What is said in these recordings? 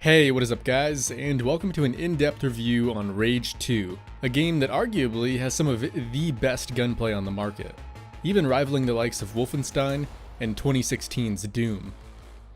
Hey, what is up guys, and welcome to an in-depth review on Rage 2, a game that arguably has some of the best gunplay on the market, even rivaling the likes of Wolfenstein and 2016's Doom.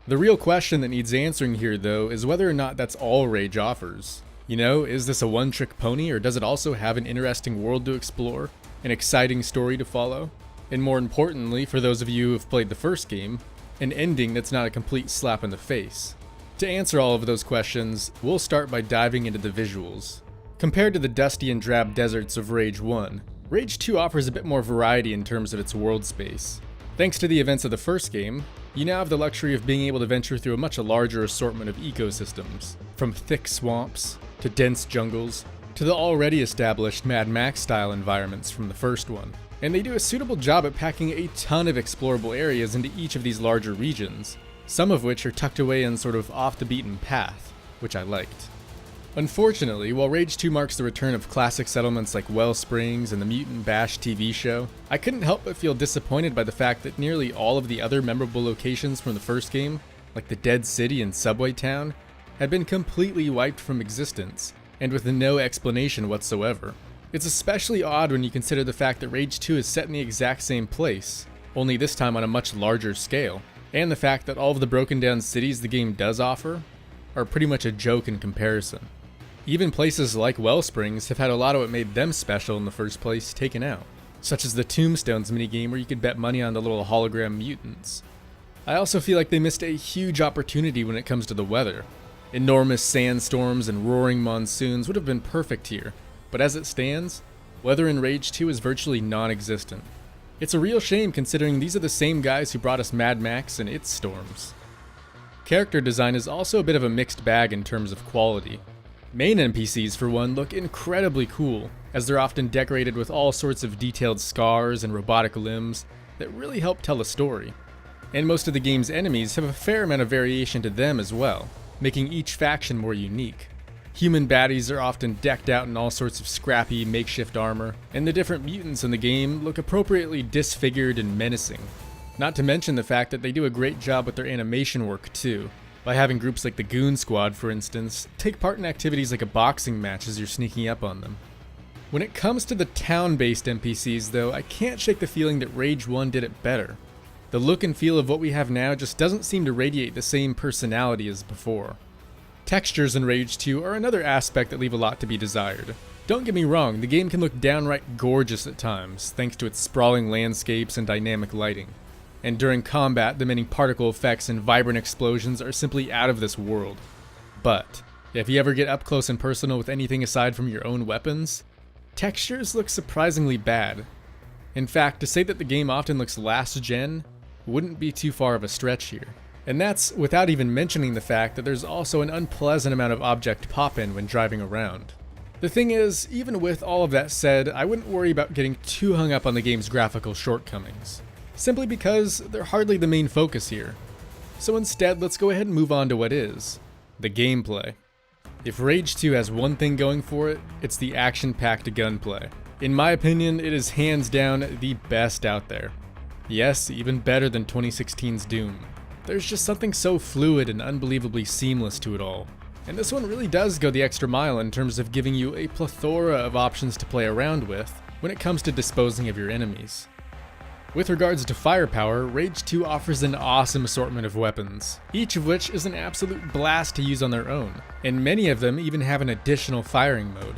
The real question that needs answering here though is whether or not that's all Rage offers. You know, is this a one-trick pony, or does it also have an interesting world to explore, an exciting story to follow, and more importantly, for those of you who have played the first game, an ending that's not a complete slap in the face? To answer all of those questions, we'll start by diving into the visuals. Compared to the dusty and drab deserts of Rage 1, Rage 2 offers a bit more variety in terms of its world space. Thanks to the events of the first game, you now have the luxury of being able to venture through a much larger assortment of ecosystems, from thick swamps, to dense jungles, to the already established Mad Max-style environments from the first one. And they do a suitable job at packing a ton of explorable areas into each of these larger regions, some of which are tucked away in sort of off-the-beaten path, which I liked. Unfortunately, while Rage 2 marks the return of classic settlements like Wellsprings and the Mutant Bash TV show, I couldn't help but feel disappointed by the fact that nearly all of the other memorable locations from the first game, like the Dead City and Subway Town, had been completely wiped from existence, and with no explanation whatsoever. It's especially odd when you consider the fact that Rage 2 is set in the exact same place, only this time on a much larger scale, and the fact that all of the broken down cities the game does offer are pretty much a joke in comparison. Even places like Wellsprings have had a lot of what made them special in the first place taken out, such as the Tombstones minigame where you could bet money on the little hologram mutants. I also feel like they missed a huge opportunity when it comes to the weather. Enormous sandstorms and roaring monsoons would have been perfect here, but as it stands, weather in Rage 2 is virtually non-existent. It's a real shame considering these are the same guys who brought us Mad Max and its storms. Character design is also a bit of a mixed bag in terms of quality. Main NPCs, for one, look incredibly cool, as they're often decorated with all sorts of detailed scars and robotic limbs that really help tell a story. And most of the game's enemies have a fair amount of variation to them as well, making each faction more unique. Human baddies are often decked out in all sorts of scrappy, makeshift armor, and the different mutants in the game look appropriately disfigured and menacing. Not to mention the fact that they do a great job with their animation work too, by having groups like the Goon Squad, for instance, take part in activities like a boxing match as you're sneaking up on them. When it comes to the town-based NPCs though, I can't shake the feeling that Rage 1 did it better. The look and feel of what we have now just doesn't seem to radiate the same personality as before. Textures in Rage 2 are another aspect that leave a lot to be desired. Don't get me wrong, the game can look downright gorgeous at times, thanks to its sprawling landscapes and dynamic lighting. And during combat, the many particle effects and vibrant explosions are simply out of this world. But, if you ever get up close and personal with anything aside from your own weapons, textures look surprisingly bad. In fact, to say that the game often looks last gen wouldn't be too far of a stretch here. And that's without even mentioning the fact that there's also an unpleasant amount of object pop-in when driving around. The thing is, even with all of that said, I wouldn't worry about getting too hung up on the game's graphical shortcomings, simply because they're hardly the main focus here. So instead, let's go ahead and move on to what is the gameplay. If Rage 2 has one thing going for it, it's the action-packed gunplay. In my opinion, it is hands down the best out there. Yes, even better than 2016's Doom. There's just something so fluid and unbelievably seamless to it all. And this one really does go the extra mile in terms of giving you a plethora of options to play around with when it comes to disposing of your enemies. With regards to firepower, Rage 2 offers an awesome assortment of weapons, each of which is an absolute blast to use on their own, and many of them even have an additional firing mode.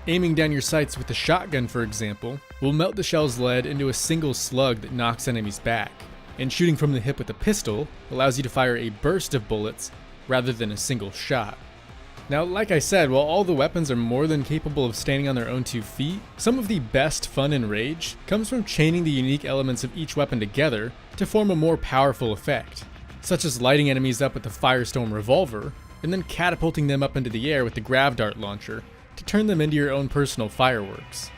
Aiming down your sights with the shotgun, for example, will melt the shell's lead into a single slug that knocks enemies back. And shooting from the hip with a pistol allows you to fire a burst of bullets rather than a single shot. Now, like I said, while all the weapons are more than capable of standing on their own 2 feet, some of the best fun in Rage comes from chaining the unique elements of each weapon together to form a more powerful effect, such as lighting enemies up with the Firestorm revolver, and then catapulting them up into the air with the Grav Dart launcher to turn them into your own personal fireworks.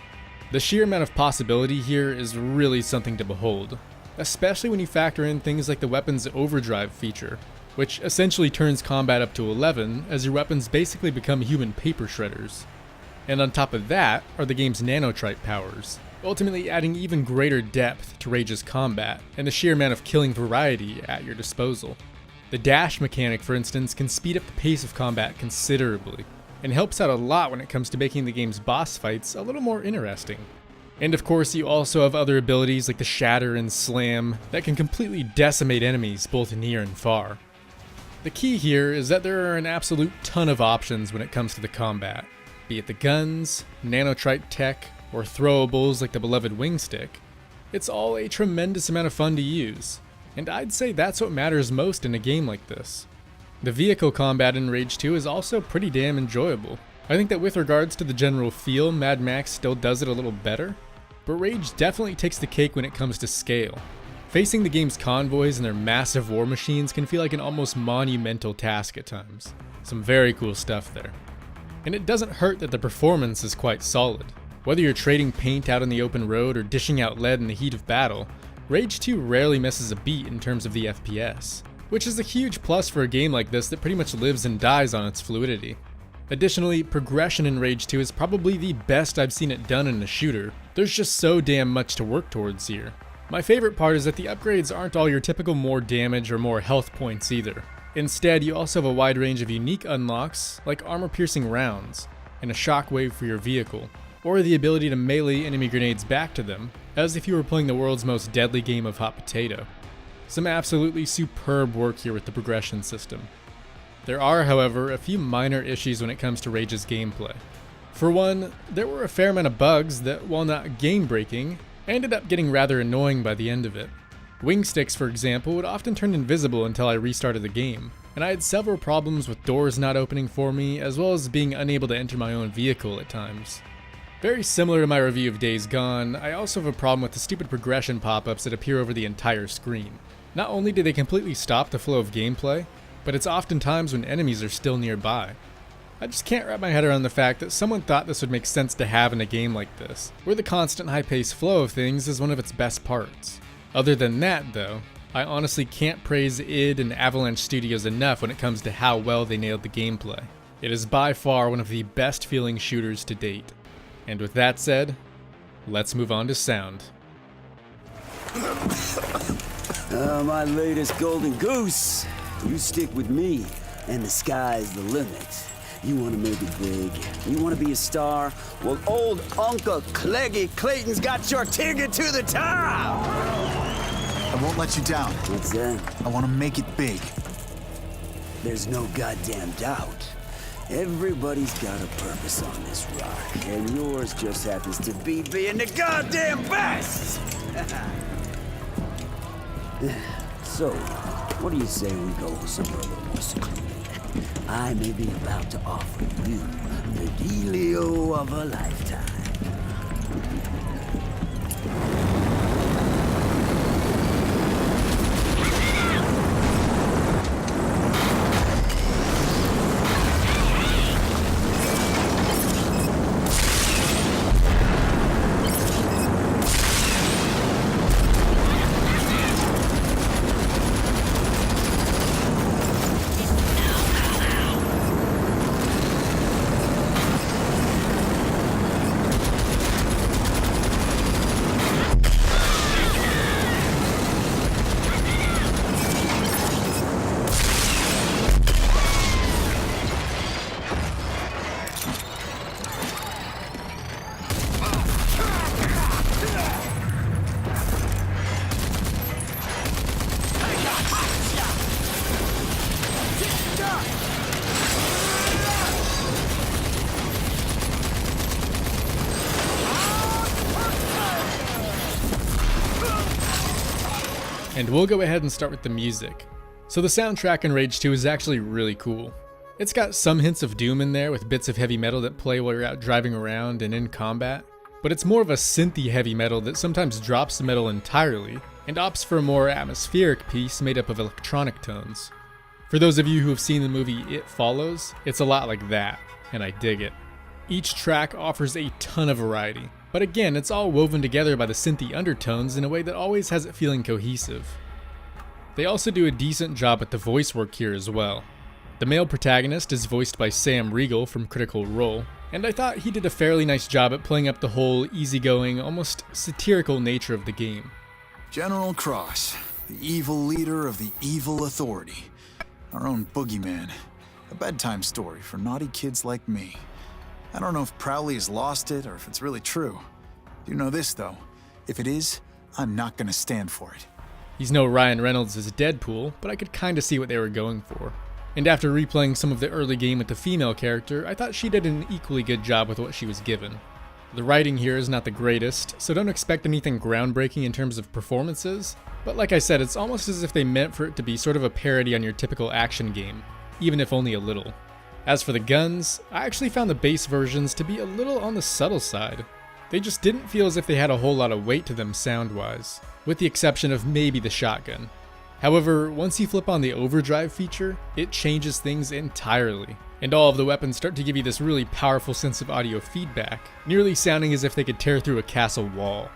The sheer amount of possibility here is really something to behold, especially when you factor in things like the weapon's overdrive feature, which essentially turns combat up to 11 as your weapons basically become human paper shredders. And on top of that are the game's nanotrite powers, ultimately adding even greater depth to Rage's combat and the sheer amount of killing variety at your disposal. The dash mechanic, for instance, can speed up the pace of combat considerably, and helps out a lot when it comes to making the game's boss fights a little more interesting. And of course, you also have other abilities like the Shatter and Slam that can completely decimate enemies both near and far. The key here is that there are an absolute ton of options when it comes to the combat, be it the guns, nanotrite tech, or throwables like the beloved wing stick. It's all a tremendous amount of fun to use, and I'd say that's what matters most in a game like this. The vehicle combat in Rage 2 is also pretty damn enjoyable. I think that with regards to the general feel, Mad Max still does it a little better, but Rage definitely takes the cake when it comes to scale. Facing the game's convoys and their massive war machines can feel like an almost monumental task at times. Some very cool stuff there. And it doesn't hurt that the performance is quite solid. Whether you're trading paint out on the open road or dishing out lead in the heat of battle, Rage 2 rarely misses a beat in terms of the FPS, which is a huge plus for a game like this that pretty much lives and dies on its fluidity. Additionally, progression in Rage 2 is probably the best I've seen it done in a shooter. There's just so damn much to work towards here. My favorite part is that the upgrades aren't all your typical more damage or more health points either. Instead, you also have a wide range of unique unlocks, like armor-piercing rounds, and a shockwave for your vehicle, or the ability to melee enemy grenades back to them, as if you were playing the world's most deadly game of hot potato. Some absolutely superb work here with the progression system. There are, however, a few minor issues when it comes to Rage's gameplay. For one, there were a fair amount of bugs that, while not game-breaking, ended up getting rather annoying by the end of it. Wing sticks, for example, would often turn invisible until I restarted the game, and I had several problems with doors not opening for me, as well as being unable to enter my own vehicle at times. Very similar to my review of Days Gone, I also have a problem with the stupid progression pop-ups that appear over the entire screen. Not only do they completely stop the flow of gameplay, but it's oftentimes when enemies are still nearby. I just can't wrap my head around the fact that someone thought this would make sense to have in a game like this, where the constant high-paced flow of things is one of its best parts. Other than that, though, I honestly can't praise id and Avalanche Studios enough when it comes to how well they nailed the gameplay. It is by far one of the best feeling shooters to date. And with that said, let's move on to sound. My latest golden goose. You stick with me, and the sky's the limit. You want to make it big? You want to be a star? Well, old Uncle Cleggy Clayton's got your ticket to the top! I won't let you down. What's that? I want to make it big. There's no goddamn doubt. Everybody's got a purpose on this rock, and yours just happens to be being the goddamn best! So, what do you say we go somewhere a little more secluded? I may be about to offer you the dealio of a lifetime. And we'll go ahead and start with the music. So the soundtrack in Rage 2 is actually really cool. It's got some hints of Doom in there with bits of heavy metal that play while you're out driving around and in combat, but it's more of a synthy heavy metal that sometimes drops the metal entirely and opts for a more atmospheric piece made up of electronic tones. For those of you who have seen the movie It Follows, it's a lot like that, and I dig it. Each track offers a ton of variety, but again, it's all woven together by the synthy undertones in a way that always has it feeling cohesive. They also do a decent job at the voice work here as well. The male protagonist is voiced by Sam Riegel from Critical Role, and I thought he did a fairly nice job at playing up the whole easygoing, almost satirical nature of the game. General Cross, the evil leader of the evil authority. Our own boogeyman. A bedtime story for naughty kids like me. I don't know if Prowley has lost it or if it's really true. You know this, though. If it is, I'm not gonna stand for it. He's no Ryan Reynolds as Deadpool, but I could kinda see what they were going for. And after replaying some of the early game with the female character, I thought she did an equally good job with what she was given. The writing here is not the greatest, so don't expect anything groundbreaking in terms of performances, but like I said, it's almost as if they meant for it to be sort of a parody on your typical action game, even if only a little. As for the guns, I actually found the base versions to be a little on the subtle side. They just didn't feel as if they had a whole lot of weight to them sound-wise, with the exception of maybe the shotgun. However, once you flip on the overdrive feature, it changes things entirely, and all of the weapons start to give you this really powerful sense of audio feedback, nearly sounding as if they could tear through a castle wall.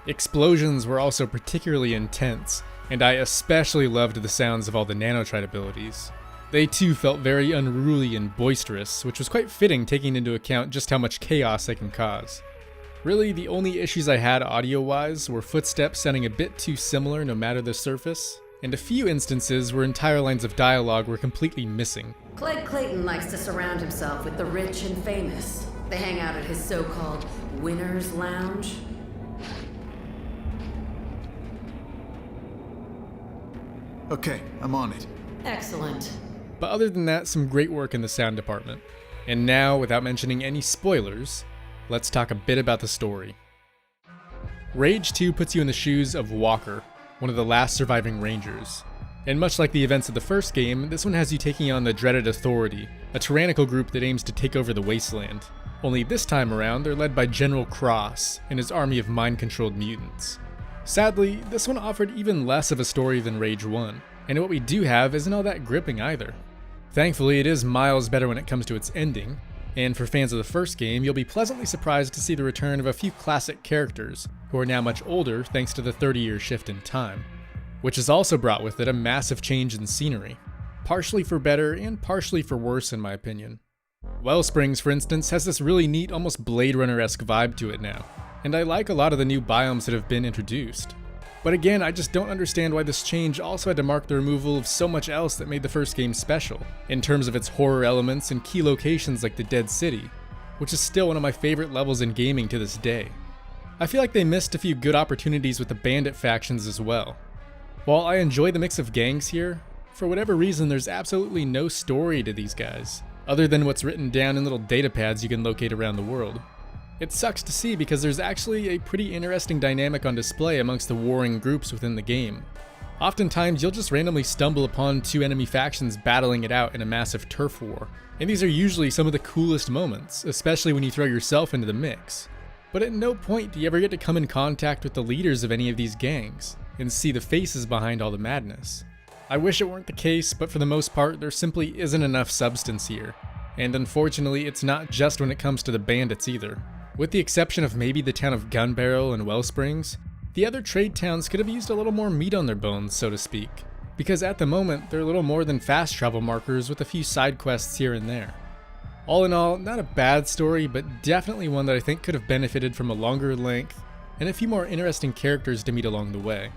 Explosions were also particularly intense, and I especially loved the sounds of all the nanotrite abilities. They too felt very unruly and boisterous, which was quite fitting taking into account just how much chaos they can cause. Really, the only issues I had audio-wise were footsteps sounding a bit too similar no matter the surface, and a few instances where entire lines of dialogue were completely missing. Clegg Clayton likes to surround himself with the rich and famous. They hang out at his so-called Winner's Lounge. Okay, I'm on it. Excellent. But other than that, some great work in the sound department. And now, without mentioning any spoilers, let's talk a bit about the story. Rage 2 puts you in the shoes of Walker, one of the last surviving Rangers. And much like the events of the first game, this one has you taking on the dreaded Authority, a tyrannical group that aims to take over the wasteland. Only this time around, they're led by General Cross and his army of mind-controlled mutants. Sadly, this one offered even less of a story than Rage 1, and what we do have isn't all that gripping either. Thankfully, it is miles better when it comes to its ending, and for fans of the first game, you'll be pleasantly surprised to see the return of a few classic characters, who are now much older thanks to the 30-year shift in time, which has also brought with it a massive change in scenery, partially for better and partially for worse in my opinion. Wellsprings, for instance, has this really neat, almost Blade Runner-esque vibe to it now, and I like a lot of the new biomes that have been introduced. But again, I just don't understand why this change also had to mark the removal of so much else that made the first game special, in terms of its horror elements and key locations like the Dead City, which is still one of my favorite levels in gaming to this day. I feel like they missed a few good opportunities with the bandit factions as well. While I enjoy the mix of gangs here, for whatever reason there's absolutely no story to these guys, other than what's written down in little data pads you can locate around the world. It sucks to see because there's actually a pretty interesting dynamic on display amongst the warring groups within the game. Oftentimes you'll just randomly stumble upon two enemy factions battling it out in a massive turf war, and these are usually some of the coolest moments, especially when you throw yourself into the mix. But at no point do you ever get to come in contact with the leaders of any of these gangs, and see the faces behind all the madness. I wish it weren't the case, but for the most part there simply isn't enough substance here, and unfortunately it's not just when it comes to the bandits either. With the exception of maybe the town of Gunbarrel and Wellsprings, the other trade towns could have used a little more meat on their bones, so to speak, because at the moment they're little more than fast travel markers with a few side quests here and there. All in all, not a bad story, but definitely one that I think could have benefited from a longer length and a few more interesting characters to meet along the way.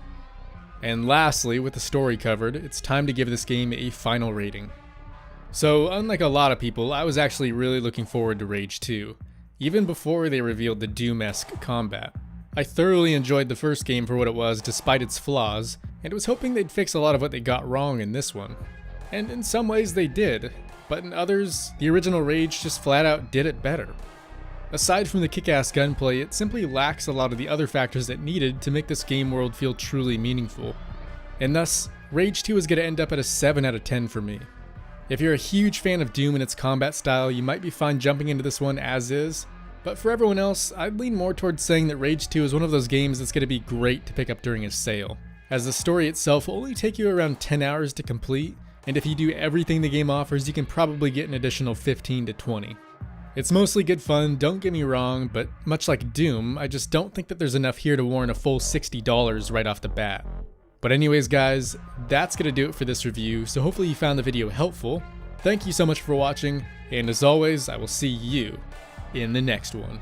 And lastly, with the story covered, it's time to give this game a final rating. So unlike a lot of people, I was actually really looking forward to Rage 2, even before they revealed the Doom-esque combat. I thoroughly enjoyed the first game for what it was despite its flaws, and was hoping they'd fix a lot of what they got wrong in this one. And in some ways they did, but in others, the original Rage just flat out did it better. Aside from the kick-ass gunplay, it simply lacks a lot of the other factors it needed to make this game world feel truly meaningful. And thus, Rage 2 is going to end up at a 7 out of 10 for me. If you're a huge fan of Doom and its combat style, you might be fine jumping into this one as is, but for everyone else, I'd lean more towards saying that Rage 2 is one of those games that's going to be great to pick up during a sale, as the story itself will only take you around 10 hours to complete, and if you do everything the game offers, you can probably get an additional 15 to 20. It's mostly good fun, don't get me wrong, but much like Doom, I just don't think that there's enough here to warrant a full $60 right off the bat. But anyways guys, that's gonna do it for this review, so hopefully you found the video helpful. Thank you so much for watching, and as always, I will see you in the next one.